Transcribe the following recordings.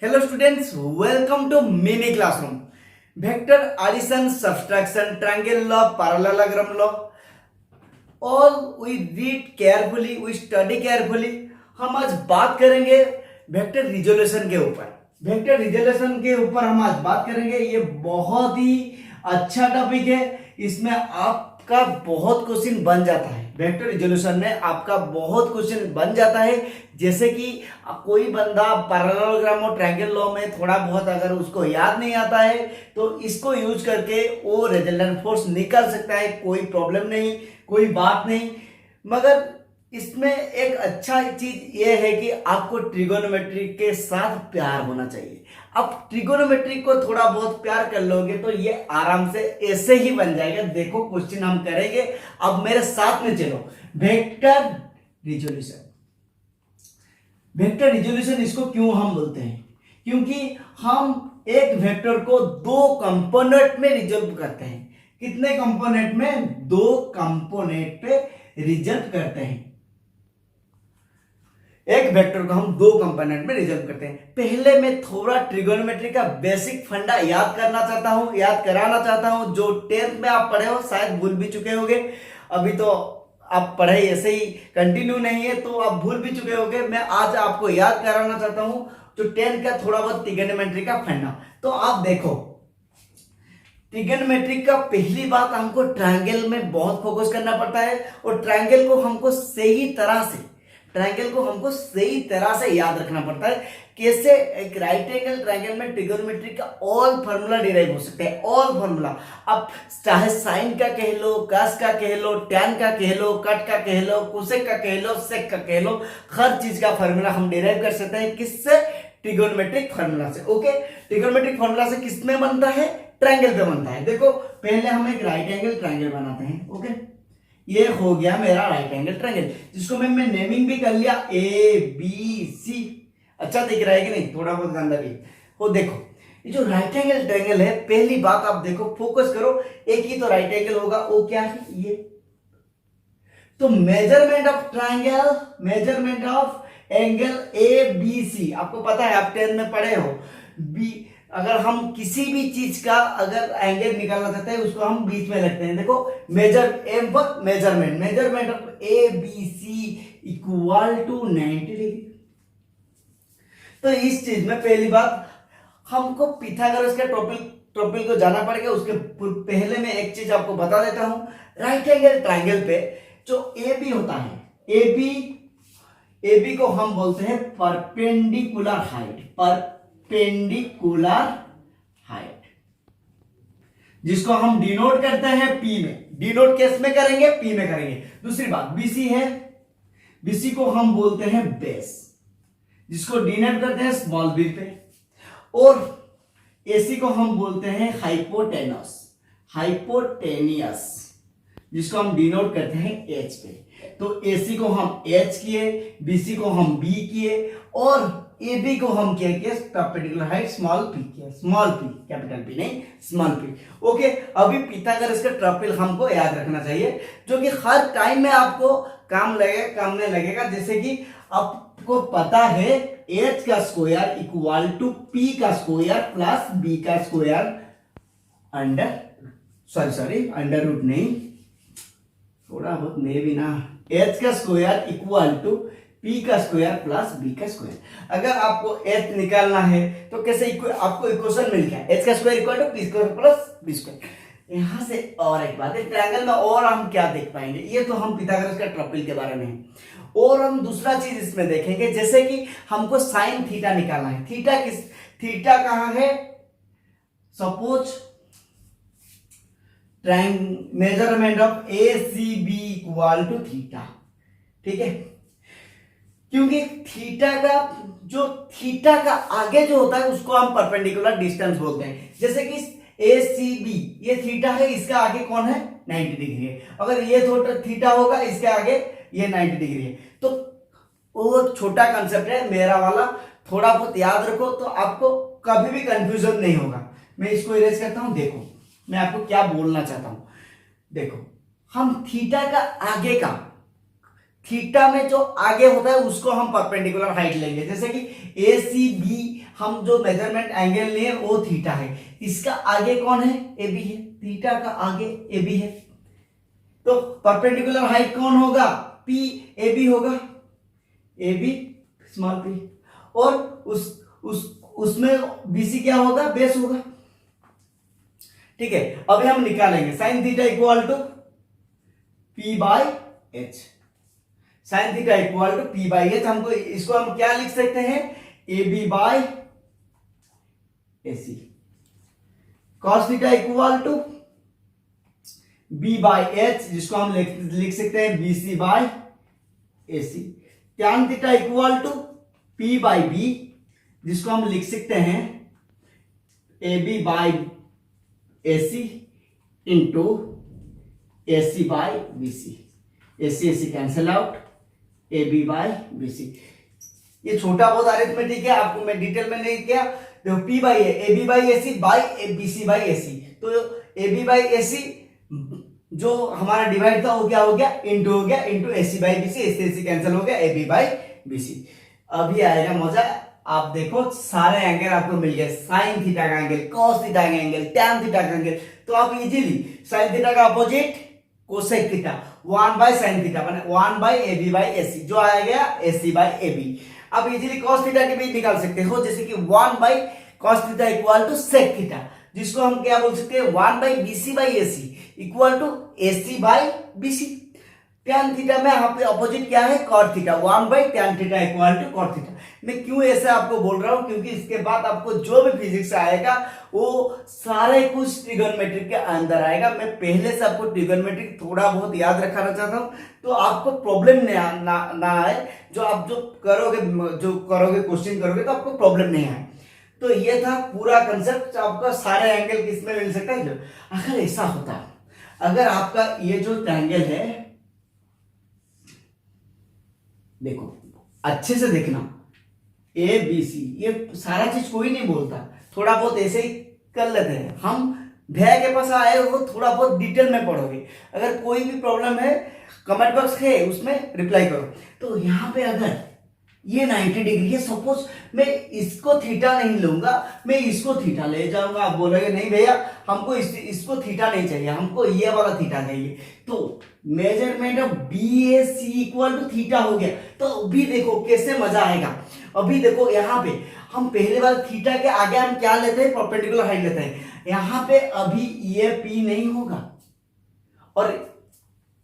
Hello students, welcome to mini classroom. Vector addition, subtraction, triangle law, parallelogram law. All we read carefully, we study carefully. हम आज बात करेंगे vector resolution के ऊपर। Vector resolution के ऊपर हम आज बात करेंगे। ये बहुत ही अच्छा टॉपिक है। इसमें आपका बहुत क्वेश्चन बन जाता है। वेक्टर रिजोल्यूशन में आपका बहुत क्वेश्चन बन जाता है। जैसे कि कोई बंदा पैरेललोग्राम और ट्रायंगल लॉ में थोड़ा बहुत अगर उसको याद नहीं आता है तो इसको यूज करके वो रिजल्टेंट फोर्स निकाल सकता है। कोई प्रॉब्लम नहीं, कोई बात नहीं। मगर इसमें एक अच्छा चीज ये है कि आपको ट्रिगोनोमेट्री के साथ प्यार होना चाहिए। अब ट्रिगोनोमेट्री को थोड़ा बहुत प्यार कर लोगे तो ये आराम से ऐसे ही बन जाएगा। देखो क्वेश्चन हम करेंगे, अब मेरे साथ में चलो। वेक्टर रिजोल्यूशन, वेक्टर रिजोल्यूशन इसको क्यों हम बोलते हैं? क्योंकि हम एक वेक्टर को दो कंपोनेंट में रिजोल्व करते हैं। कितने कंपोनेंट में? दो कंपोनेंट पे रिजोल्व करते हैं। एक वेक्टर को हम दो कंपोनेंट में रिजोल्व करते हैं। पहले मैं थोड़ा ट्रिगोनोमेट्री का बेसिक फंडा याद कराना चाहता हूं। जो 10th में आप पढ़े हो, शायद भूल भी चुके होंगे। अभी तो आप पढ़ाई ऐसे ही कंटिन्यू नहीं है तो आप भूल भी चुके होंगे। मैं आज आपको याद कराना चाहता हूं जो 10th का थोड़ा बहुत ट्रिगोनोमेट्री का फंडा। तो आप देखो, ट्रिगोनोमेट्री का पहली बात, हमको ट्रायंगल में बहुत फोकस करना पड़ता है और ट्रायंगल को हमको सही तरह से याद रखना पड़ता है। कैसे? एक राइट एंगल ट्रायंगल में ट्रिगोनोमेट्री का ऑल फार्मूला डिराइव हो सकते हैं। ऑल फार्मूला आप चाहे साइन का कह लो, कस का कह लो, टैन का कह लो, कट का कह लो, कोसेक का कह लो, सेक का कह लो, हर चीज का फार्मूला हम डिराइव कर सकते हैं। किससे? ट्रिगोनोमेट्रिक फार्मूला से। ओके, ट्रिगोनोमेट्रिक फार्मूला से किस में बनता है? ट्रायंगल पे बनता है। देखो पहले हम एक राइट एंगल ट्रायंगल बनाते हैं। ओके, ये हो गया मेरा राइट एंगल ट्रायंगल, जिसको मैं नेमिंग भी कर लिया ABC। अच्छा दिख रहा है कि नहीं? थोड़ा बहुत गंदा भी हो। देखो ये जो राइट एंगल ट्रायंगल है, पहली बात आप देखो, फोकस करो, एक ही तो राइट एंगल होगा। वो क्या है? ये तो measurement of triangle, measurement of angle ABC आपको पता है, आप 10th में पढ़े हो। अगर हम किसी भी चीज का अगर एंगल निकालना चाहते हैं उसको हम बीच में रखते हैं। देखो measurement of ABC equal to 90 degree. तो इस चीज में पहली बात हमको पिथागोरस के ट्रोपिल को जाना पड़ेगा। उसके पहले मैं एक चीज आपको बता देता हूं। राइट एंगल ट्रायंगल पे जो AB होता है, AB को हम बोलते हैं परपेंडिकुलर हाइट, जिसको हम डिनोट करते हैं P में। डिनोट किस में करेंगे? P में करेंगे। दूसरी बात BC है, BC को हम बोलते हैं बेस, जिसको डिनोट करते हैं स्मॉल b पे। और AC को हम बोलते हैं हाइपोटेनियस, जिसको हम डिनोट करते हैं H पे। तो AC को हम H किए, BC को हम B किए और AB को हम क्या किए? परपेंडिकुलर हाइट स्मॉल p किया। स्मॉल p, कैपिटल P नहीं, स्मॉल p। ओके, अभी पिथागोरस का ट्रिपल हमको याद रखना चाहिए, जो कि हर टाइम में आपको काम लगेगा। जैसे कि आपको पता है h का स्क्वायर इक्वल टू p का स्क्वायर प्लस b का स्क्वायर अंडर रूट नहीं, थोड़ा बहुत मे भी ना, h का स्क्वायर इक्वल टू p का स्क्वायर प्लस b का स्क्वायर। अगर आपको h निकालना है तो कैसे आपको इक्वेशन मिल गया, h का square equal to p square plus b square. यहां से और एक बात है, ट्रायंगल में और हम क्या देख पाएंगे? ये तो हम पिथागोरस का ट्रिपल के बारे में है। और हम दूसरा चीज इसमें देखेंगे, जैसे कि हमको साइन थीटा निकालना है। थीटा कहां है? Suppose measurement of ACB equal to theta. ठीक है, क्योंकि थीटा का आगे जो होता है उसको हम परपेंडिकुलर डिस्टेंस बोलते हैं। जैसे कि ACB ये थीटा है, इसका आगे कौन है? 90 डिग्री है। अगर ये थीटा होगा, इसके आगे ये 90 डिग्री है। तो वो छोटा कंसेप्ट है मेरा वाला, थोड़ा बहुत याद रखो तो आपको कभी भी कंफ्यूजन नहीं होगा। मैं इसको इरेज करता हूं। देखो मैं आपको क्या बोलना चाहता हूं। देखो हम थीटा का आगे का थीटा में जो आगे होता है उसको हम परपेंडिकुलर हाइट लेंगे। जैसे कि ए सी बी हम जो मेजरमेंट एंगल लिए वो थीटा है, इसका आगे कौन है, ए बी है, थीटा का आगे ए बी है, तो परपेंडिकुलर हाइट कौन होगा, पी ए बी होगा, ए बी स्मॉल पी, और उसमें बीसी क्या होगा, बेस होगा। ठीक है, अभी हम निकालेंगे sine theta equal to p by h, sine theta equal to p by h, हमको इसको हम क्या लिख सकते हैं, A B by A C, cos theta equal to b by h, जिसको हम लिख सकते हैं B C by A C, tan theta equal to p by b, जिसको हम लिख सकते हैं A B by A C into A C by B C, A C cancel out, A B by B C. ये छोटा बहुत arithmetic है, आपको मैं डिटेल में नहीं किया। देखो P by A B by A C by B C by A C, तो A B by A C जो हमारा डिवाइड था वो क्या हो गया, इंटू हो गया, into A C by B C, A C cancel हो गया, A B by B C. अभी आएगा मजा, आप देखो सारे एंगल आपको मिल गए, साइन थीटा का एंगल, कॉस थीटा का एंगल, टैन थीटा का एंगल, तो आप इजीली साइन थीटा का opposite cosec theta 1 by sine theta माने 1 by A B by A C, जो आ गया A C by A B. अब इजीली कॉस थीटा की भी निकाल सकते हो, जैसे कि 1 by cos theta equal to sec theta, जिसको हम क्या बोल सकते हैं, 1 by B C by A C equal to A C by B C. Tan theta में यहाँ पे अपोजिट क्या है, cot theta, 1 by tan theta equal to cot theta. मैं क्यों ऐसे आपको बोल रहा हूं, क्योंकि इसके बाद आपको जो भी फिजिक्स आएगा वो सारे कुछ ट्रिगोनोमेट्रिक के अंदर आएगा। मैं पहले से आपको ट्रिगोनोमेट्रिक थोड़ा बहुत याद रखाना चाहता हूं, तो आपको प्रॉब्लम ना आए, जो आप जो करोगे क्वेश्चन करोगे तो आपको प्रॉब्लम नहीं आए। तो ये था पूरा कंसेप्ट, आपका सारे एंगल किसमें मिल सकता है। अगर ऐसा होता, अगर आपका ये जो ट्रायंगल है, देखो अच्छे से देखना, ए बी सी, ये सारा चीज कोई नहीं बोलता, थोड़ा बहुत ऐसे ही कर लेते हैं हम। भैया के पास आए हो, थोड़ा बहुत डिटेल में पढ़ोगे। अगर कोई भी प्रॉब्लम है कमेंट बॉक्स है उसमें रिप्लाई करो। तो यहाँ पे अगर ये 90 डिग्री है, सपोज मैं इसको थीटा नहीं लूंगा, मैं इसको थीटा ले जाऊंगा, आप बोलोगे नहीं भैया हमको इसको थीटा नहीं चाहिए, हमको ये वाला थीटा चाहिए, तो measurement of B A C equal to theta हो गया। तो अभी देखो कैसे मजा आएगा। अभी देखो यहाँ पे हम पहले बार थीटा के आगे हम क्या लेते हैं, परपेंडिकुलर हाइट लेते हैं। यहाँ पे अभी ये पी नहीं होगा और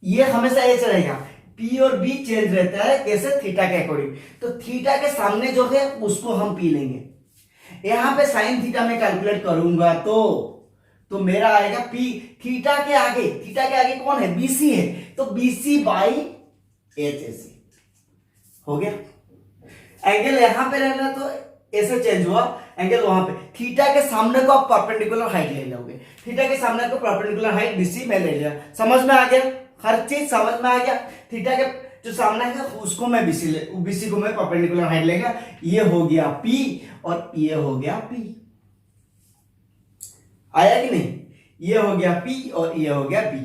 ये हमेशा ऐसे रहेगा, पी और बी चेंज रहता है, कैसे, थीटा के अकॉर्डिंग। तो थीटा के सामने जो है उसको हम पी लेंगे। यहाँ पे साइन थीटा में कैलकुलेट करूंगा तो मेरा आएगा पी, थीटा के आगे कौन है, बीसी है, तो बीसी बाई एच ए सी हो गया। एंगल यहां पे रहना तो ऐसे चेंज हुआ, एंगल वहां पे, थीटा के सामने को आप परपेंडिकुलर हाइट ले लोगे, थीटा के सामने को परपेंडिकुलर हाइट बीसी में ले लिया, समझ में आ गया, हर चीज समझ में आ गया। थीटा के जो सामने है उसको मैं बीसी को मैं परपेंडिकुलर हाइट लेगा, ये हो गया पी और ये हो गया पी, आया कि नहीं, ये हो गया पी और ये हो गया पी।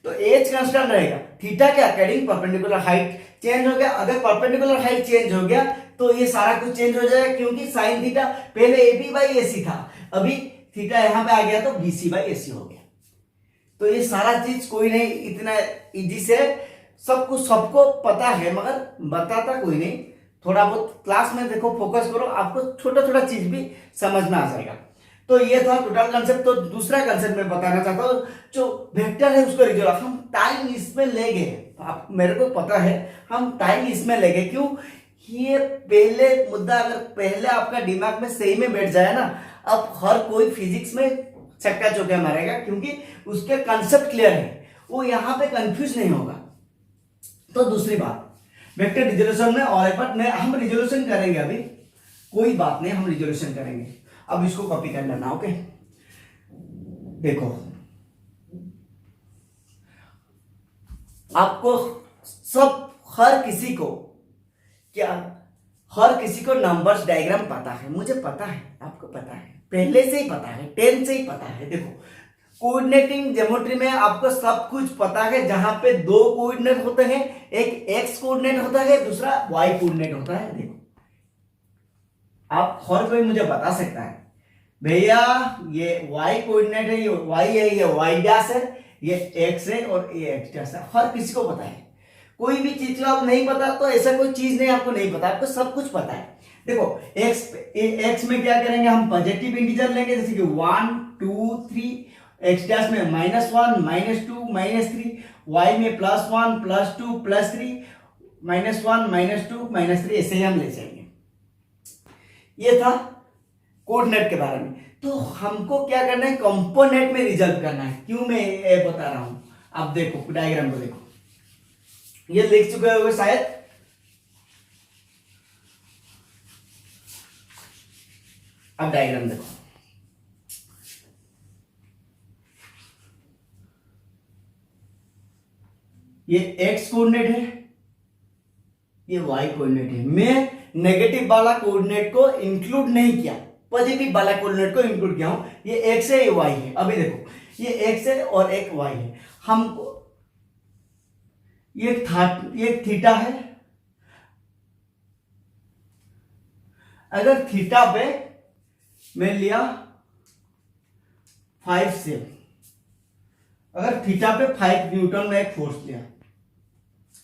तो एच कांस्टेंट रहेगा, थीटा के अकॉर्डिंग परपेंडिकुलर हाइट चेंज हो गया। अगर परपेंडिकुलर हाइट चेंज हो गया तो ये सारा कुछ चेंज हो जाएगा, क्योंकि साइन थीटा पहले ए बी बाई ए सी था, अभी थीटा यहां पे आ गया तो बी सी बाई ए सी हो गया। तो ये सारा चीज कोई नहीं, इतना इजी से सब कुछ सबको पता है, मगर बताता कोई नहीं। थोड़ा बहुत क्लास में देखो, फोकस करो, आपको छोटा छोटा चीज भी समझ में आ जाएगा। तो ये था टोटल कंसेप्ट। तो दूसरा कंसेप्ट मैं बताना चाहता हूँ, जो वेक्टर है उसको रिजोल्व, हम टाइम इसमें ले गए, आप मेरे को पता है हम टाइम इसमें ले गए, क्यों, ये पहले मुद्दा अगर पहले आपका दिमाग में सही में बैठ जाए ना, अब हर कोई फिजिक्स में चक्का चौका मारेगा, क्योंकि उसके कंसेप्ट क्लियर है, वो यहाँ पे कंफ्यूज नहीं होगा। तो दूसरी बात, वेक्टर रिजोल्यूशन में और एक बात में हम रिजोल्यूशन करेंगे, अभी कोई बात नहीं, हम रिजोल्यूशन करेंगे। अब इसको कॉपी कर लेना, ओके। देखो आपको सब हर किसी को नंबर्स डायग्राम पता है, मुझे पता है, आपको पता है, पहले से ही पता है, 10 से ही पता है। देखो कोऑर्डिनेटिंग ज्योमेट्री में आपको सब कुछ पता है, जहां पे दो कोऑर्डिनेट होते हैं, एक एक्स कोऑर्डिनेट होता है, दूसरा वाई कोऑर्डिनेट होता है। देखो आप हर कोई मुझे बता सकता है भैया ये वाई कोऑर्डिनेट है, ये वाई है, ये वाई डैश है, ये एक्स है और ये एक्स डैश है। हर किसी को पता है। कोई भी चीज का आप नहीं पता तो ऐसा कोई चीज नहीं आपको नहीं पता, आपको सब कुछ पता है। देखो एक्स में क्या करेंगे, हम पॉजिटिव इंटीजर लेंगे, जैसे कि 1 2 3, एक्स डैश में -1 -2 -3, वाई में +1 +2 +3, -1 -2 -3, ऐसे ही हम ले जाएंगे। ये था कोऑर्डिनेट के बारे में। तो हमको क्या करना है, कंपोनेंट में रिजल्व करना है। क्यों मैं ये बता रहा हूं, आप देखो डायग्राम को देखो, ये लिख चुके होंगे शायद। अब डायग्राम देखो, ये एक्स कोऑर्डिनेट है, ये वाई कोऑर्डिनेट है। मैं नेगेटिव वाला कोऑर्डिनेट को इंक्लूड नहीं किया, पॉजिटिव वाला कोऑर्डिनेट को इंक्लूड किया हूं। ये एक्स है, ये वाई है। अभी देखो ये एक्स है और एक वाई है। हमको ये थीटा है। अगर थीटा पे मैं लिया 5 से, अगर थीटा पे 5 न्यूटन में एक फोर्स लिया,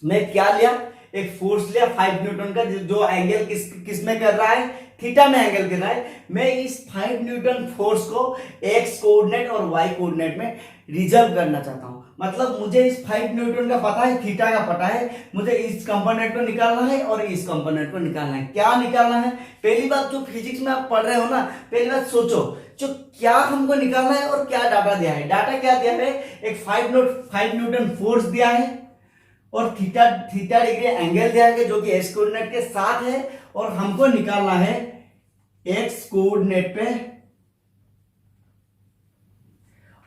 मैं क्या लिया, एक फोर्स लिया 5 न्यूटन का, जो एंगल किस में कर रहा है, थीटा में एंगल कर रहा है। मैं इस 5 न्यूटन फोर्स को एक्स कोऑर्डिनेट और वाई कोऑर्डिनेट में रिजर्व करना चाहता हूं। मतलब मुझे इस 5 न्यूटन का पता है, थीटा का पता है, मुझे इस कंपोनेंट को निकालना है और इस कंपोनेंट को निकालना है। क्या निकालना है, पहली बात जो फिजिक्स में आप पढ़ रहे हो ना, पहली बात सोचो जो क्या हमको निकालना है और क्या डाटा दिया है। डाटा क्या दिया है, एक 5 न्यूटन फोर्स दिया है और थीटा डिग्री एंगल दिया है जो कि एक्स कोऑर्डिनेट के साथ है, और हमको निकालना है एक्स कोऑर्डिनेट पे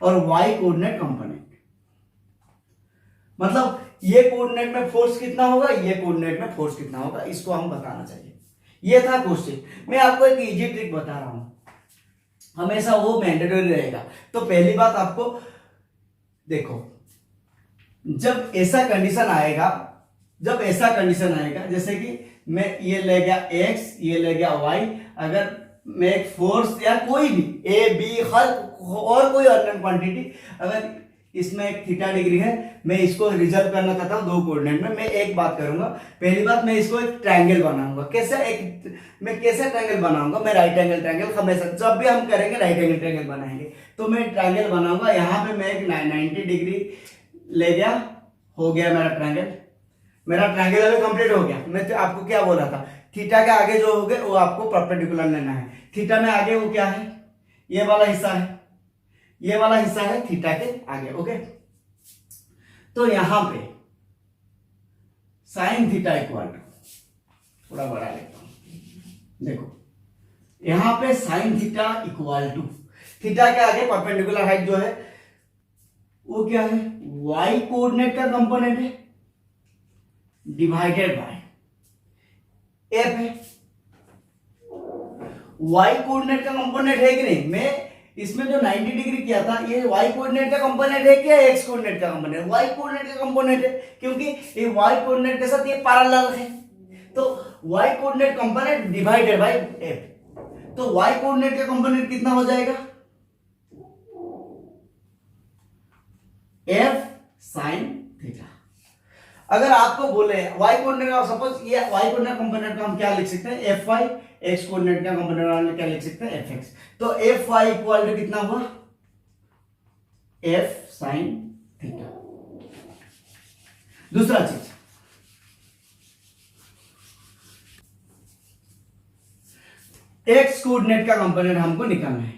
और वाई कोऑर्डिनेट कंपोनेंट। मतलब ये कोऑर्डिनेट में फोर्स कितना होगा, ये कोऑर्डिनेट में फोर्स कितना होगा, इसको हम बताना चाहिए। ये था क्वेश्चन। मैं आपको एक इजी ट्रिक बता रहा हूं, हमेशा वो मैंडेटरी रहेगा। तो पहली बात आपको देखो, जब ऐसा कंडीशन आएगा, जैसे कि मैं ये ले गया x, ये ले गया y, अगर मैं एक फोर्स या कोई भी a b हर और कोई अननोन क्वांटिटी, अगर इसमें एक थीटा डिग्री है, मैं इसको रिजर्व करना चाहता हूं दो कोऑर्डिनेट में। मैं एक बात करूंगा, पहली बात मैं इसको एक ट्रायंगल बनाऊंगा। कैसे ट्रायंगल बनाऊंगा, मैं राइट एंगल ट्रायंगल, हमेशा जब भी हम करेंगे राइट एंगल ट्रायंगल बनाएंगे। तो मैं ट्रायंगल बनाऊंगा, यहां पे मैं एक 90 डिग्री ले गया, हो गया मेरा ट्रायंगल। मेरा ट्रायंगल अभी कंप्लीट हो गया। मैं तो आपको क्या बोला था, थीटा के आगे जो हो गए वो आपको परपेंडिकुलर लेना है। थीटा में आगे वो क्या है, ये वाला हिस्सा है, ये वाला हिस्सा है थीटा के आगे। ओके, तो यहां पे साइन थीटा इक्वल टू, थोड़ा बड़ा लेता हूं, देखो यहां पे sine theta equal to, theta के आगे परपेंडिकुलर हाइट जो है वो क्या है, वाई कोऑर्डिनेट का कंपोनेंट है डिवाइडेड बाय एफ है। वाई कोऑर्डिनेट का कंपोनेंट है कि नहीं, मैं इसमें जो 90 डिग्री किया था ये वाई कोऑर्डिनेट का कंपोनेंट है क्या एक्स कोऑर्डिनेट का कंपोनेंट, वाई कोऑर्डिनेट का कंपोनेंट है, क्योंकि ये वाई कोऑर्डिनेट के साथ ये पैरेलल है। तो Y coordinate component divided by F. तो वाई कोऑर्डिनेट का कंपोनेंट कितना हो जाएगा, एफ साइन थीटा। अगर आपको बोले वाई कोऑर्डिनेट का, सपोज ये वाई कोऑर्डिनेट कंपोनेंट का हम क्या लिख सकते हैं, एफ वाई, एक्स कोऑर्डिनेट का कंपोनेंट क्या लिख सकते हैं, एफ एक्स। तो एफ वाई इक्वल टू कितना हुआ, एफ साइन थीटा। दूसरा चीज, एक्स कोऑर्डिनेट का कंपोनेंट हमको निकालना है।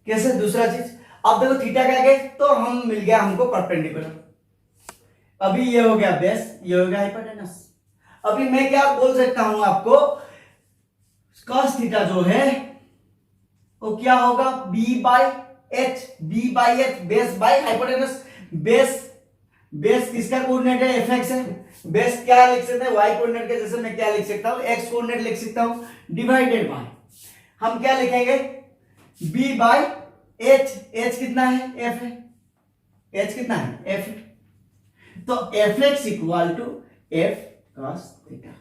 कैसे, दूसरा चीज, अब देखो थीटा क्या गए तो हम मिल गया हमको परपेंडिकुलर। अभी ये हो गया बेस, ये हो गया हाइपोटेनस। अभी मैं क्या बोल सकता हूं आपको, cos थीटा जो है वो क्या होगा, b by H, base by hypotenuse. Base किसका कोऑर्डिनेट है, एफ एक्स है। बेस क्या लिख सकते हैं, वाई कोऑर्डिनेट के जैसे मैं क्या लिख सकता हूं, एक्स कोऑर्डिनेट लिख सकता हूं, डिवाइडेड बाय हम क्या लिखेंगे, b बाई एच कितना है, एफ है, एच कितना है, एफ है। तो F X equal to F cos theta.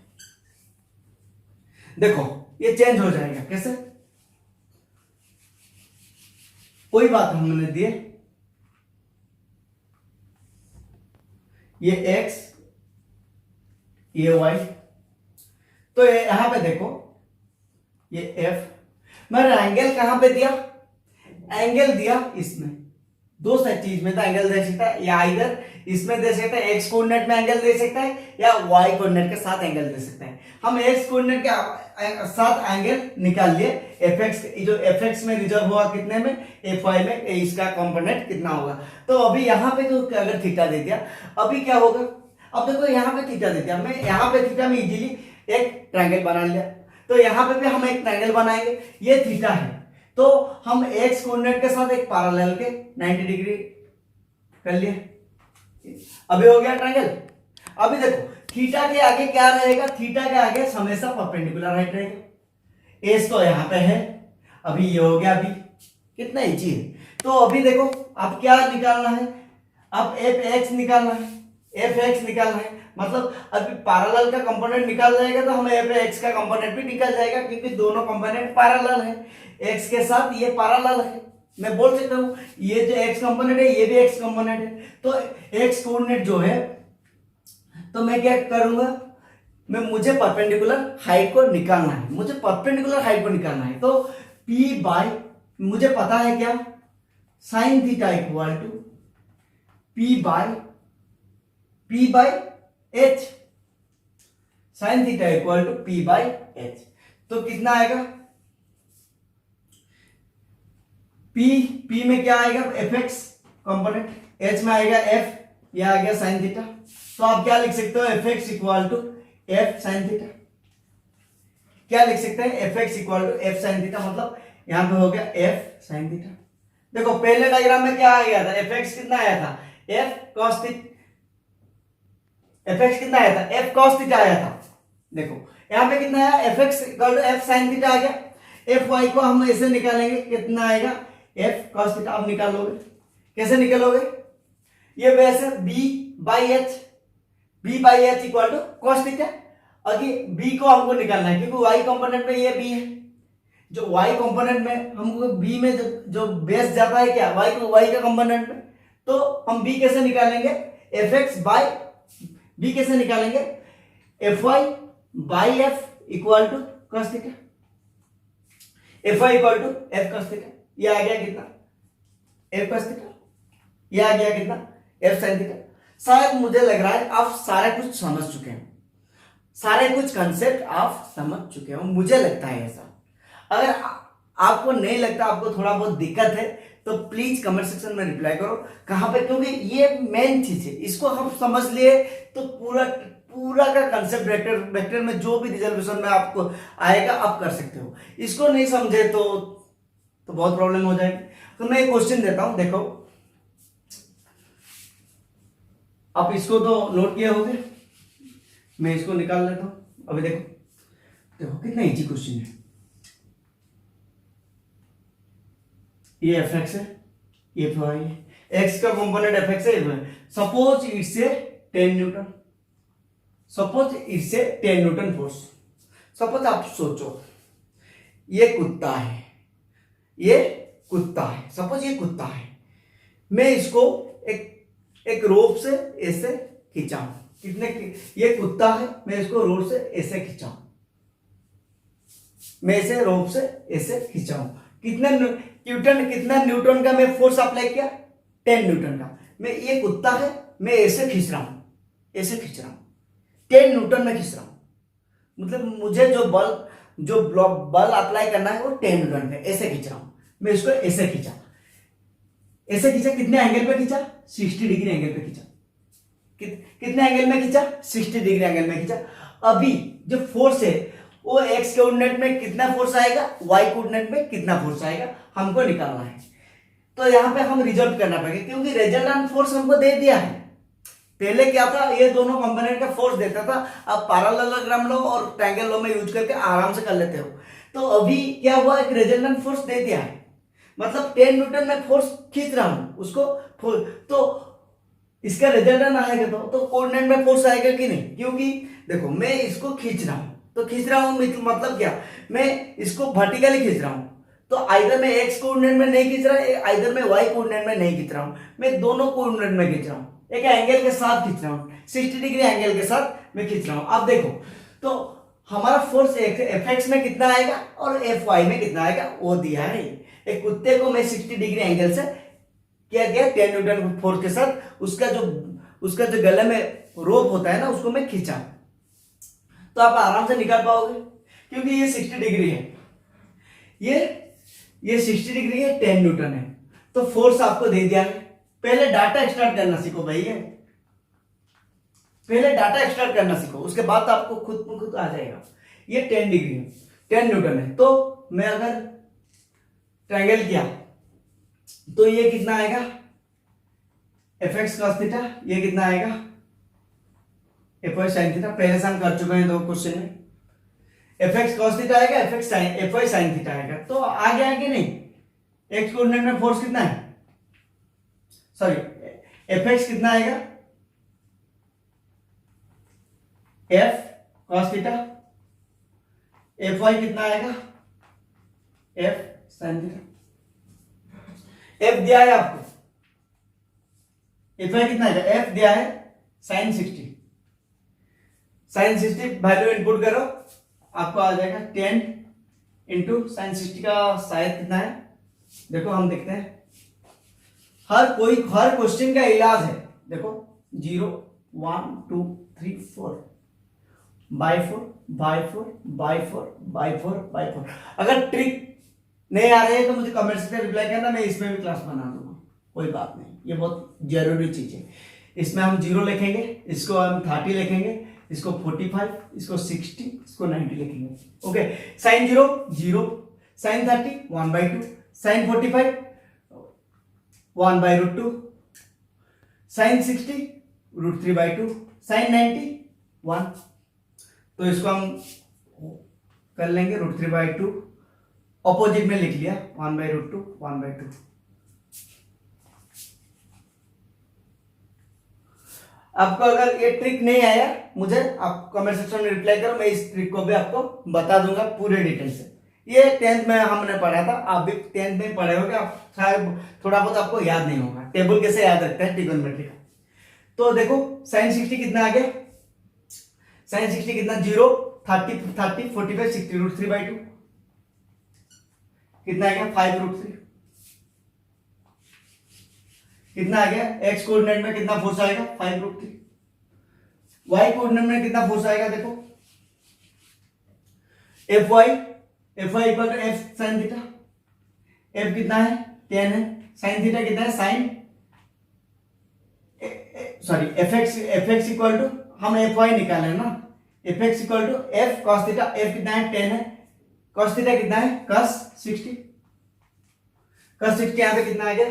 देखो ये चेंज हो जाएगा, कैसे, कोई बात हमने दिए, ये x ये y, तो यहां पे देखो ये f, मैंने एंगल कहां पे दिया, एंगल दिया इसमें, दो साइड चीज में तो एंगल दे सकता है, या इधर इसमें दे सकता है, x कोऑर्डिनेट में एंगल दे सकता है या y कोऑर्डिनेट के साथ एंगल दे सकता है। हम x कोऑर्डिनेट के साथ एंगल निकाल लिए, fx जो fx में रिजर्व हुआ कितने में, fy में, इसका कंपोनेंट कितना होगा। तो अभी यहाँ पे तो अगर थीटा दे दिया, अभी क्या होगा, अब देखो यहाँ पे थीटा दे दिया, मैं यहाँ पे थीटा में इजीली एक ट्रायंगल बना लिया, तो यहाँ पे भी हम एक ट्रायंगल बनाएंगे, ये थीटा है, तो हम x कोऑर्डिनेट के साथ एक पैरेलल के 90 डिग्री कर लिए, अभी हो गया ट्रायंगल। अभी देखो थीटा के आगे क्या रहेगा, थीटा के आगे हमेशा परपेंडिकुलर हाइट रहेगा, एस तो यहाँ पे है, अभी ये हो गया, अभी कितना इजी है। तो अभी देखो अब क्या निकालना है, अब एफ एक्स निकालना है, एफ एक्स निकालना है, मतलब अभी पैरेलल का कंपोनेंट निकाल जाएगा तो हमें एफ एक्स का कंपोनेंट भी निकल जाएगा, क्योंकि दोनों कंपोनेंट पैरेलल है, एक्स के साथ ये पैरेलल है, मैं बोल सकता हूँ ये जो एक्स कंपोनेंट है ये भी एक्स कंपोनेंट है, तो एक्स कोऑर्डिनेट जो है, तो मैं क्या करूंगा, मुझे परपेंडिकुलर हाइट को निकालना है, मुझे परपेंडिकुलर हाइट को निकालना है, तो P बाय, मुझे पता है क्या, sine theta equal to P by H, sine theta equal to P by H, तो कितना आएगा, P में क्या आएगा, एफ एक्स कंपोनेंट, H में आएगा F, ये आ गया साइन थीटा, तो आप क्या लिख सकते हो, F X equal to F sine theta, क्या लिख सकते हैं, F X equal to F sine theta, मतलब यहां पे हो गया एफ साइन थीटा। देखो पहले डायग्राम में क्या आ गया था, एफ एक्स कितना आया था, F cos theta, F X कितना आया था, एफ कॉस थीटा आया था, देखो यहां पे कितना आया, F X equal to F sine theta आ गया, एफ वाई को हम ऐसे निकालेंगे, कितना आएगा, एफ कॉस थीटा, अब निकालोगे, कैसे निकालोगे, ये वैसे B by H equal to cos theta, अभी बी को हमको निकालना है, क्योंकि वाई कंपोनेंट में ये बी है, जो वाई कंपोनेंट में हमको बी में जो बेस जाता है क्या, वाई का कंपोनेंट में, तो हम बी कैसे निकालेंगे, एफ एक्स बाई बी कैसे निकालेंगे, F Y by F equal to cos theta, F Y equal to F cos theta, ये आ गया कितना, एफ कॉस थीटा, ये आ गया कितना, एफ साइन थीटा। शायद मुझे लग रहा है आप सारे कुछ समझ चुके हैं, सारे कुछ कंसेप्ट आप समझ चुके हो, मुझे लगता है ऐसा। अगर आपको नहीं लगता, आपको थोड़ा बहुत दिक्कत है, तो प्लीज कमेंट सेक्शन में रिप्लाई करो कहां पे, क्योंकि ये मेन चीज है, इसको हम समझ लिए तो पूरा का कंसेप्ट वेक्टर में जो भी रिजल्यूशन में आपको आएगा आप कर सकते हो, इसको नहीं समझे तो बहुत प्रॉब्लम हो जाएगी। तो मैं एक क्वेश्चन देता हूं, देखो आप इसको तो नोट किए होंगे, मैं इसको निकाल लेता हूं, अभी देखो कितना इजी क्वेश्चन है, ये एफ एक्स है, ये एफ वाई है, एक्स का कंपोनेंट एफ एक्स है, suppose it's a 10 Newton, suppose it's a 10 Newton force, suppose आप सोचो ये कुत्ता है, सपोज ये कुत्ता है, मैं इसको एक रोप से ऐसे खींचाऊं, कितने, ये कुत्ता है, मैं इसको रोप से ऐसे खींचाऊं, मैं इसे रोप से ऐसे खींचाऊं, कितना न्यूटन का मैं फोर्स अप्लाई किया, 10 न्यूटन का, मैं ये कुत्ता है, मैं ऐसे खींच रहा हूं, 10 न्यूटन में खींच रहा हूं, मतलब मुझे जो बल अप्लाई करना है वो 10 न्यूटन का, ऐसे खींच रहा हूं, मैं इसको ऐसे खींचा, कितने एंगल पे खींचा, 60 डिग्री एंगल पे खींचा, कितने एंगल में खींचा, 60 डिग्री एंगल में खींचा। अभी जो फोर्स है वो एक्स कोऑर्डिनेट में कितना फोर्स आएगा, वाई कोऑर्डिनेट में कितना फोर्स आएगा, हमको निकालना है। तो यहां पे हम रिजल्ट करना पड़ेगा, क्योंकि रिजल्टेंट फोर्स हमको दे दिया है, पहले क्या था, ये दोनों कंपोनेंट का फोर्स देता था, अब पैरेललोग्राम लो और ट्रायंगल लो में यूज करके आराम से कर लेते हो। तो अभी क्या हुआ, एक रिजल्टेंट फोर्स दे दिया है, मतलब 10 न्यूटन में फोर्स खींच रहा हूं उसको, तो इसका रिजल्टेंट आएगा तो कोऑर्डिनेट में फोर्स आएगा कि नहीं, क्योंकि देखो मैं इसको खींच रहा हूं, तो खींच रहा हूं मतलब क्या, मैं इसको वर्टिकली खींच रहा हूं, तो आइदर मैं एक्स कोऑर्डिनेट में नहीं खींच रहा, आइदर मैं वाई कोऑर्डिनेट में नहीं खींच रहा हूं, मैं दोनों कोऑर्डिनेट में खींच रहा हूं, एक एंगल के साथ खींच रहा हूं, 60 डिग्री एंगल के साथ मैं खींच रहा हूं। अब देखो तो हमारा फोर्स एफ एक्स में कितना आएगा और एफ वाई में कितना आएगा वो दिया है। एक कुत्ते को मैं 60 डिग्री एंगल से क्या गया 10 न्यूटन फोर्स के साथ उसका जो गले में रोप होता है ना उसको मैं खींचा, तो आप आराम से निकाल पाओगे, क्योंकि ये 60 डिग्री है, ये 60 डिग्री है, 10 न्यूटन है, तो फोर्स आपको दे दिया है। पहले डाटा एक्सट्रैक्ट करना सीखो भैया, पहले डाटा एक्सट्रैक्ट करना सीखो, उसके बाद तो आपको खुद आ जाएगा। ये 10 डिग्री है, 10 न्यूटन है, तो मैं अगर ट्रायंगल किया तो ये कितना आएगा एफ एक्स कॉस थीटा, ये कितना आएगा एफ वाई साइन थीटा, पहले से हम कर चुके हैं 2 क्वेश्चन में। एफ एक्स कॉस थीटा आएगा, एफ वाई साइन थीटा आएगा, तो आगे आगे नहीं, एक्स कोऑर्डिनेट में फोर्स कितना है, सॉरी एफ एक्स कितना आएगा F cos theta, F Y कितना आएगा एफ साइन थीटा। एफ दिया है आपको, एफ वाई कितना आएगा, एफ दिया है साइन 60, साइन 60 वैल्यू इनपुट करो, आपको आ जाएगा 10 इंटू साइन 60 का शायद कितना है, देखो हम देखते हैं, हर क्वेश्चन का इलाज है, देखो 0 1 2 3 4 by 4 by 4 by 4 by 4 by 4। अगर ट्रिक नहीं आ रही है तो मुझे कमेंट सेक्शन में रिप्लाई करना, मैं इसमें भी क्लास बना दूंगा, कोई बात नहीं, ये बहुत जरूरी चीज है। इसमें हम 0 लिखेंगे, इसको हम 30 लिखेंगे, इसको 45, इसको 60, इसको 90 लिखेंगे। Okay, sine 0 0, sine 30 1/2, sine 45 1/√2, sine 60 √3/2, sine 90 1, तो इसको हम कर लेंगे √3/2, ऑपोजिट में लिख लिया 1/√2 1/2। आपको अगर ये ट्रिक नहीं आया मुझे आप कमेंट सेक्शन में रिप्लाई करो, मैं इस ट्रिक को भी आपको बता दूंगा पूरे डिटेल से। ये 10th में हमने पढ़ा था, आप भी 10th में पढ़े होगे, आप शायद थोड़ा बहुत आपको याद नहीं होगा, टेबल कैसे याद रखते हैं ट्रिगोनोमेट्री का। तो देखो साइन 60 कितना आ गया, साइन 60 कितना 0 30 30 45 60 √3/2 कितना आ गया 5√3, कितना आ गया, एक्स कोऑर्डिनेट में कितना फोर्स आएगा 5√3, वाई कोऑर्डिनेट में कितना फोर्स आएगा, देखो F Y equal to F sine theta, F कितना है 10 है, साइन थीटा कितना है sine sorry F X equal to, हम एफ वाई निकाले ना, F X equal to F cos theta, F कितना है 10 है, कॉस थीटा कितना है cos 60, cos 60 यहां पे कितना आ गया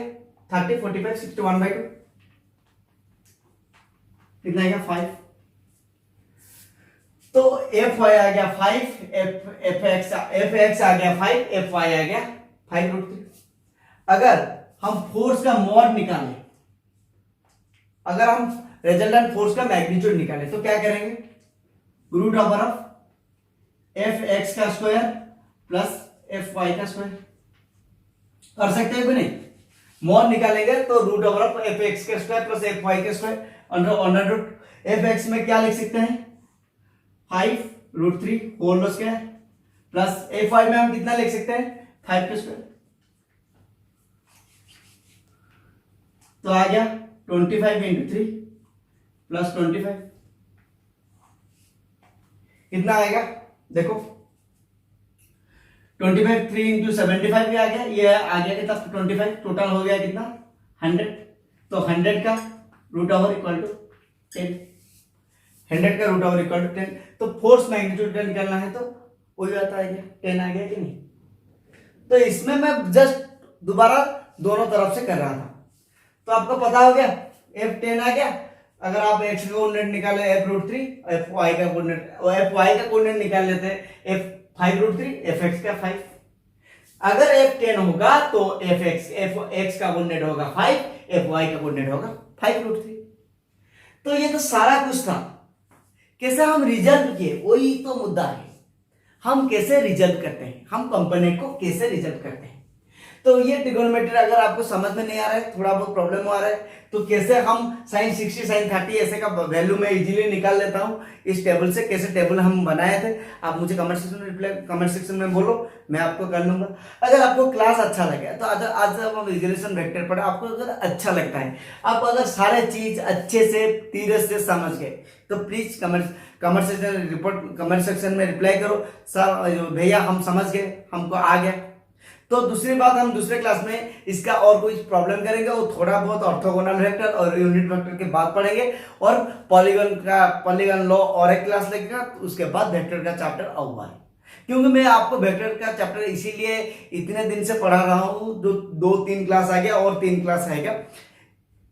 30 45 60 1/2 कितना आएगा 5, तो एफ वाई आ गया 5, एफ एक्स आ गया 5, एफ वाई आ गया 5√3। अगर हम फोर्स का मॉड निकालें, अगर हम रिजल्टेंट फोर्स का मैग्नीट्यूड निकालें तो क्या करेंगे, root over of f x का स्क्वायर प्लस एफ वाई का स्क्वायर कर सकते हैं कि नहीं, मॉड निकालेंगे तो root over of f x का स्क्वायर प्लस एफ वाई का square under root f x में क्या लिख सकते हैं 5√3 whole square plus f y में हम कितना लिख सकते हैं 5 का स्क्वायर, तो आ गया 25 इंटू 3 प्लस 25 कितना आएगा, देखो 25 3 इंटू 75 भी आ गया, ये आ गया कितना 25, टोटल हो गया कितना 100, तो 100 का रूट ओवर इक्वल टू 10, 100 का रूट ओवर इक्वल टू 10, तो फोर्स मैग्नीट्यूड का निकालना है तो वही बात आ गया 10 आ गया कि नहीं। तो इसमें मैं जस्ट दोबारा दोनों तरफ से कर रहा था, तो आपको पता हो गया एफ 10 आ गया, अगर आप एक्स का कोऑर्डिनेट निकाले f√3, एफ वाई का कोऑर्डिनेट निकाल लेते हैं f 5√3, एफ एक्स का 5, अगर एफ 10 होगा तो एफ एक्स का कोऑर्डिनेट होगा 5, एफ वाई का कोऑर्डिनेट होगा 5√3। तो ये तो सारा कुछ था। कैसे हम रिजल्ट किए, वही तो मुद्दा है। हम कैसे रिजल्ट करते हैं, हम कंपोनेंट को कैसे रिजल्ट करते हैं। तो ये ट्रिगोनोमेट्री अगर आपको समझ में नहीं आ रहा है, थोड़ा बहुत प्रॉब्लम आ रहा है, तो कैसे हम sin 60 sin 30 ऐसे का वैल्यू मैं इजीली निकाल लेता हूँ इस टेबल से, कैसे टेबल हम बनाए थे, आप मुझे कमेंट सेक्शन में बोलो, मैं आपको कर लूंगा। अगर आपको क्लास अच्छा लगे तो आज हम रिजोल्यूशन वेक्टर पढ़े, आपको अगर अच्छा लगता है, आप अगर सारे चीज अच्छे से धीरे से समझ गए, तो प्लीज कमेंट सेक्शन में रिप्लाई करो, सर भैया हम समझ गए, हमको आ गया। तो दूसरी बात, हम दूसरे क्लास में इसका और कोई प्रॉब्लम करेंगे, वो थोड़ा बहुत ऑर्थोगोनल वेक्टर और यूनिट वेक्टर के बाद पढ़ेंगे, और पॉलीगन लॉ और एक क्लास लगेगा, उसके बाद वेक्टर का चैप्टर आऊंगा। क्योंकि मैं आपको वेक्टर का चैप्टर इसीलिए इतने दिन से पढ़ा रहा हूँ, जो 2-3 क्लास आ गया और 3 क्लास आएगा,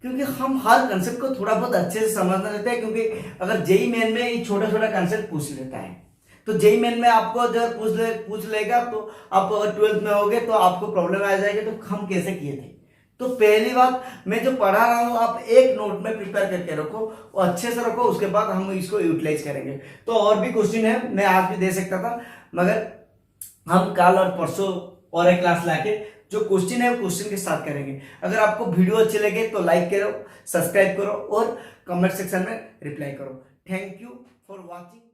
क्योंकि हम हर कंसेप्ट को थोड़ा बहुत अच्छे से समझना रहता है। क्योंकि अगर जेई मेन में ये छोटा छोटा कंसेप्ट पूछ लेता है, तो जेई मेन में आपको जब पूछ लेगा, तो आप अगर 12th में होगे तो आपको प्रॉब्लम आ जाएगी, तो हम कैसे किए थे। तो पहली बात, मैं जो पढ़ा रहा हूँ आप एक नोट में प्रिपेयर करके रखो, वो अच्छे से रखो, उसके बाद हम इसको यूटिलाइज करेंगे। तो और भी क्वेश्चन है, मैं आज भी दे सकता था, मगर हम कल और परसों और एक क्लास लाके जो क्वेश्चन है वो क्वेश्चन के साथ करेंगे। अगर आपको वीडियो अच्छे लगे तो लाइक करो, सब्सक्राइब करो और कमेंट सेक्शन में रिप्लाई करो। Thank you for watching.